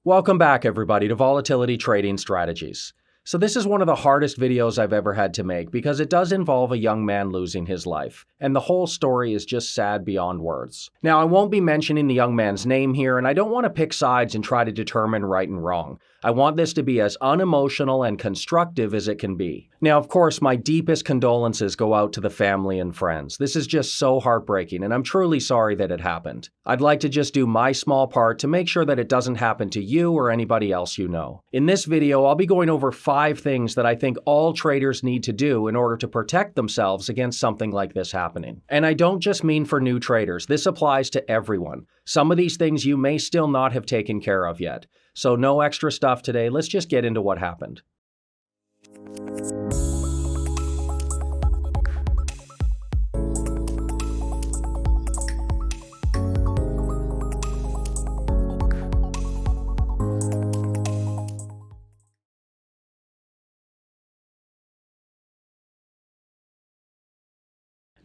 Welcome back, everybody, to Volatility Trading Strategies. So this is one of the hardest videos I've ever had to make because it does involve a young man losing his life, and the whole story is just sad beyond words. Now, I won't be mentioning the young man's name here, and I don't want to pick sides and try to determine right and wrong. I want this to be as unemotional and constructive as it can be. Now, of course, my deepest condolences go out to the family and friends. This is just so heartbreaking, and I'm truly sorry that it happened. I'd like to just do my small part to make sure that it doesn't happen to you or anybody else you know. In this video, I'll be going over 5 things that I think all traders need to do in order to protect themselves against something like this happening. And I don't just mean for new traders. This applies to everyone. Some of these things you may still not have taken care of yet. So no extra stuff today. Let's just get into what happened.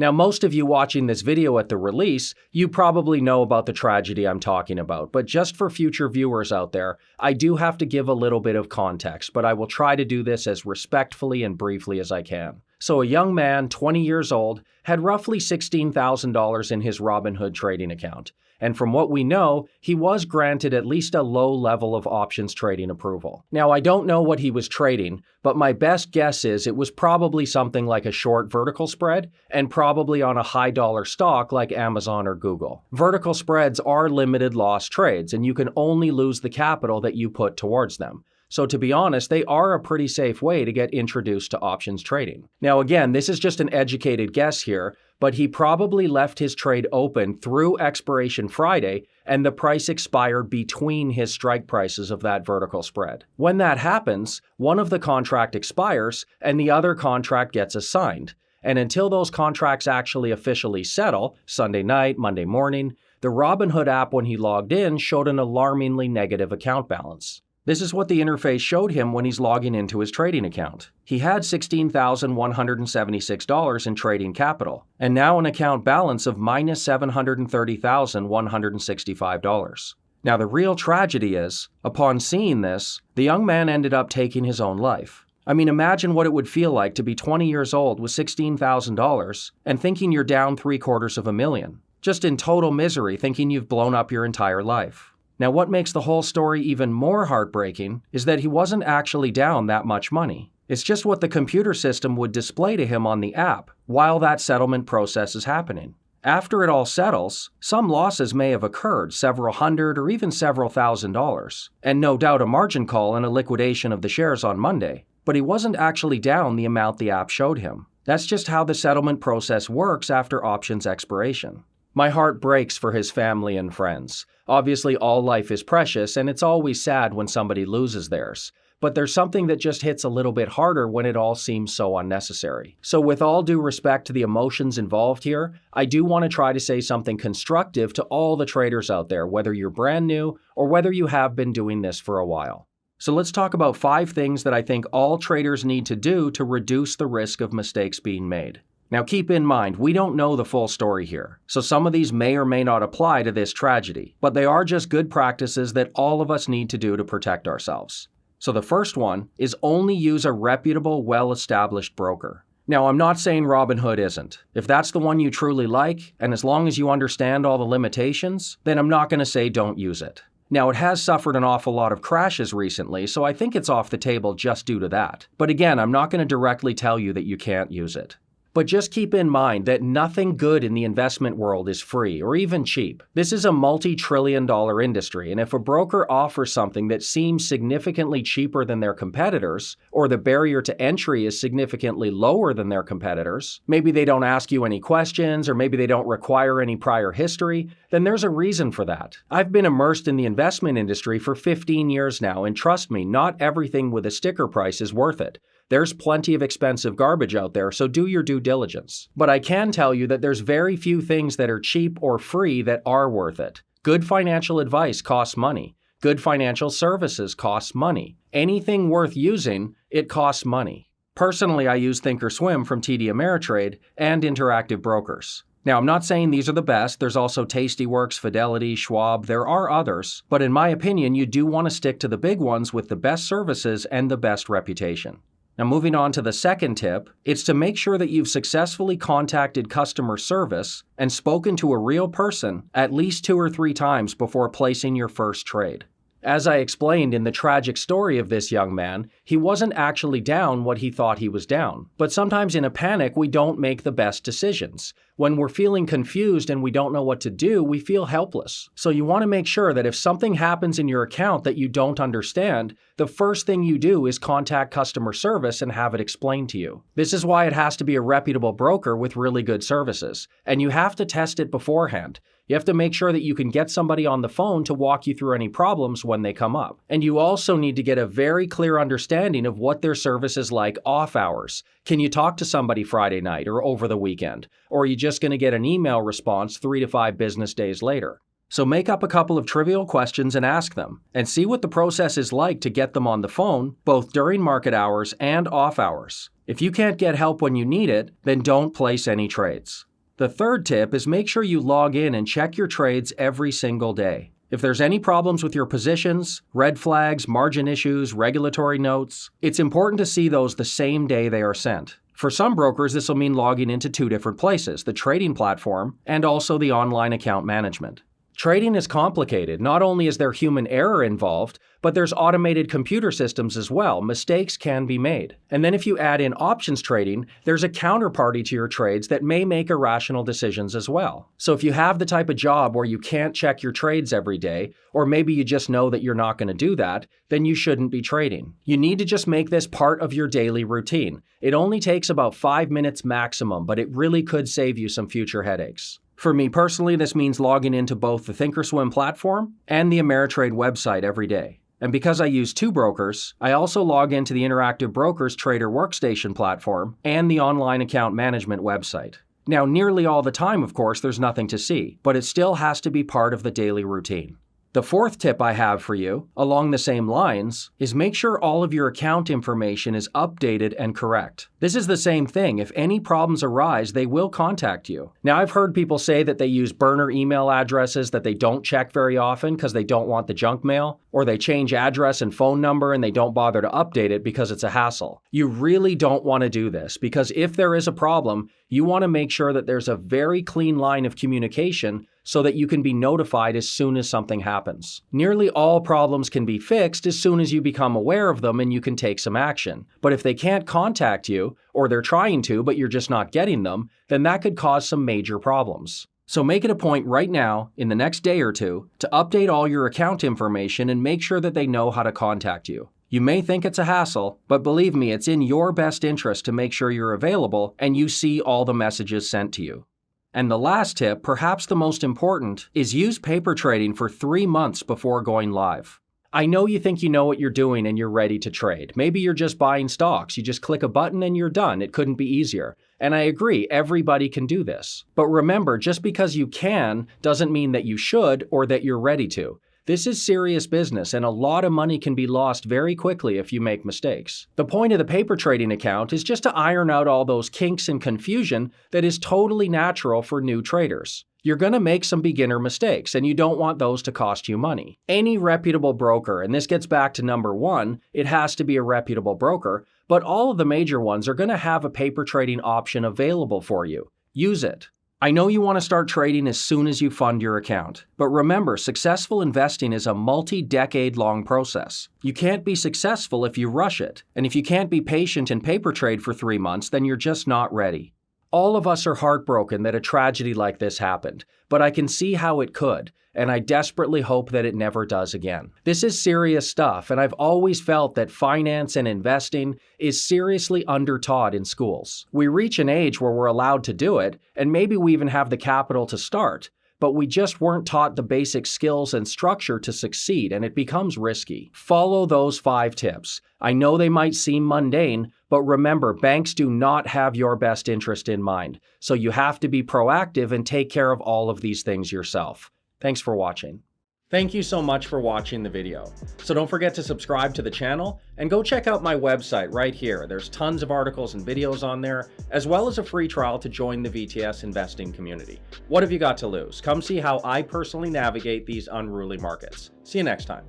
Now, most of you watching this video at the release, you probably know about the tragedy I'm talking about, but just for future viewers out there, I do have to give a little bit of context, but I will try to do this as respectfully and briefly as I can. So a young man, 20 years old, had roughly $16,000 in his Robinhood trading account. And from what we know, he was granted at least a low level of options trading approval. Now, I don't know what he was trading, but my best guess is it was probably something like a short vertical spread and probably on a high dollar stock like Amazon or Google. Vertical spreads are limited loss trades, and you can only lose the capital that you put towards them. So to be honest, they are a pretty safe way to get introduced to options trading. Now again, this is just an educated guess here, but he probably left his trade open through expiration Friday and the price expired between his strike prices of that vertical spread. When that happens, one of the contract expires and the other contract gets assigned. And until those contracts actually officially settle, Sunday night, Monday morning, the Robinhood app when he logged in showed an alarmingly negative account balance. This is what the interface showed him when he's logging into his trading account. He had $16,176 in trading capital, and now an account balance of minus $730,165. Now the real tragedy is, upon seeing this, the young man ended up taking his own life. I mean, imagine what it would feel like to be 20 years old with $16,000 and thinking you're down $750,000, just in total misery thinking you've blown up your entire life. Now, what makes the whole story even more heartbreaking is that he wasn't actually down that much money. It's just what the computer system would display to him on the app while that settlement process is happening. After it all settles, some losses may have occurred, several hundred or even several $1,000s, and no doubt a margin call and a liquidation of the shares on Monday. But he wasn't actually down the amount the app showed him. That's just how the settlement process works after options expiration. My heart breaks for his family and friends. Obviously, all life is precious, and it's always sad when somebody loses theirs. But there's something that just hits a little bit harder when it all seems so unnecessary. So with all due respect to the emotions involved here, I do want to try to say something constructive to all the traders out there, whether you're brand new or whether you have been doing this for a while. So let's talk about 5 things that I think all traders need to do to reduce the risk of mistakes being made. Now keep in mind, we don't know the full story here, so some of these may or may not apply to this tragedy, but they are just good practices that all of us need to do to protect ourselves. So the first one is only use a reputable, well-established broker. Now I'm not saying Robinhood isn't. If that's the one you truly like, and as long as you understand all the limitations, then I'm not going to say don't use it. Now, it has suffered an awful lot of crashes recently, so I think it's off the table just due to that. But again, I'm not going to directly tell you that you can't use it. But just keep in mind that nothing good in the investment world is free or even cheap. This is a multi-trillion-dollar industry, and if a broker offers something that seems significantly cheaper than their competitors, or the barrier to entry is significantly lower than their competitors, maybe they don't ask you any questions, or maybe they don't require any prior history, then there's a reason for that. I've been immersed in the investment industry for 15 years now, and trust me, not everything with a sticker price is worth it. There's plenty of expensive garbage out there, so do your due diligence. But I can tell you that there's very few things that are cheap or free that are worth it. Good financial advice costs money. Good financial services costs money. Anything worth using, it costs money. Personally, I use Thinkorswim from TD Ameritrade and Interactive Brokers. Now, I'm not saying these are the best. There's also Tastyworks, Fidelity, Schwab. There are others. But in my opinion, you do want to stick to the big ones with the best services and the best reputation. Now, moving on to the second tip, it's to make sure that you've successfully contacted customer service and spoken to a real person at least 2 or 3 times before placing your first trade. As I explained in the tragic story of this young man, he wasn't actually down what he thought he was down. But sometimes in a panic, we don't make the best decisions. When we're feeling confused and we don't know what to do, we feel helpless. So you want to make sure that if something happens in your account that you don't understand, the first thing you do is contact customer service and have it explained to you. This is why it has to be a reputable broker with really good services. And you have to test it beforehand. You have to make sure that you can get somebody on the phone to walk you through any problems when they come up. And you also need to get a very clear understanding of what their service is like off hours. Can you talk to somebody Friday night or over the weekend? Or are you just going to get an email response 3 to 5 business days later? So make up a couple of trivial questions and ask them, and see what the process is like to get them on the phone, both during market hours and off hours. If you can't get help when you need it, then don't place any trades. The third tip is make sure you log in and check your trades every single day. If there's any problems with your positions, red flags, margin issues, regulatory notes, it's important to see those the same day they are sent. For some brokers, this will mean logging into 2 different places, the trading platform and also the online account management. Trading is complicated. Not only is there human error involved, but there's automated computer systems as well. Mistakes can be made. And then if you add in options trading, there's a counterparty to your trades that may make irrational decisions as well. So if you have the type of job where you can't check your trades every day, or maybe you just know that you're not going to do that, then you shouldn't be trading. You need to just make this part of your daily routine. It only takes about 5 minutes maximum, but it really could save you some future headaches. For me personally, this means logging into both the Thinkorswim platform and the Ameritrade website every day. And because I use 2 brokers, I also log into the Interactive Brokers Trader Workstation platform and the online account management website. Now, nearly all the time, of course, there's nothing to see, but it still has to be part of the daily routine. The fourth tip I have for you, along the same lines, is make sure all of your account information is updated and correct. This is the same thing. If any problems arise, they will contact you. Now, I've heard people say that they use burner email addresses that they don't check very often because they don't want the junk mail, or they change address and phone number and they don't bother to update it because it's a hassle. You really don't want to do this because if there is a problem, you want to make sure that there's a very clean line of communication so that you can be notified as soon as something happens. Nearly all problems can be fixed as soon as you become aware of them and you can take some action. But if they can't contact you, or they're trying to but you're just not getting them, then that could cause some major problems. So make it a point right now, in the next day or 2, to update all your account information and make sure that they know how to contact you. You may think it's a hassle, but believe me, it's in your best interest to make sure you're available and you see all the messages sent to you. And the last tip, perhaps the most important, is use paper trading for 3 months before going live. I know you think you know what you're doing and you're ready to trade. Maybe you're just buying stocks. You just click a button and you're done. It couldn't be easier. And I agree, everybody can do this. But remember, just because you can doesn't mean that you should or that you're ready to. This is serious business and a lot of money can be lost very quickly if you make mistakes. The point of the paper trading account is just to iron out all those kinks and confusion that is totally natural for new traders. You're going to make some beginner mistakes and you don't want those to cost you money. Any reputable broker, and this gets back to number 1, it has to be a reputable broker, but all of the major ones are going to have a paper trading option available for you. Use it. I know you want to start trading as soon as you fund your account, but remember, successful investing is a multi-decade-long process. You can't be successful if you rush it, and if you can't be patient and paper trade for 3 months, then you're just not ready. All of us are heartbroken that a tragedy like this happened, but I can see how it could, and I desperately hope that it never does again. This is serious stuff, and I've always felt that finance and investing is seriously undertaught in schools. We reach an age where we're allowed to do it, and maybe we even have the capital to start, but we just weren't taught the basic skills and structure to succeed, and it becomes risky. Follow those 5 tips. I know they might seem mundane, but remember, banks do not have your best interest in mind, so you have to be proactive and take care of all of these things yourself. Thanks for watching. Thank you so much for watching the video. So don't forget to subscribe to the channel and go check out my website right here. There's tons of articles and videos on there, as well as a free trial to join the VTS investing community. What have you got to lose? Come see how I personally navigate these unruly markets. See you next time.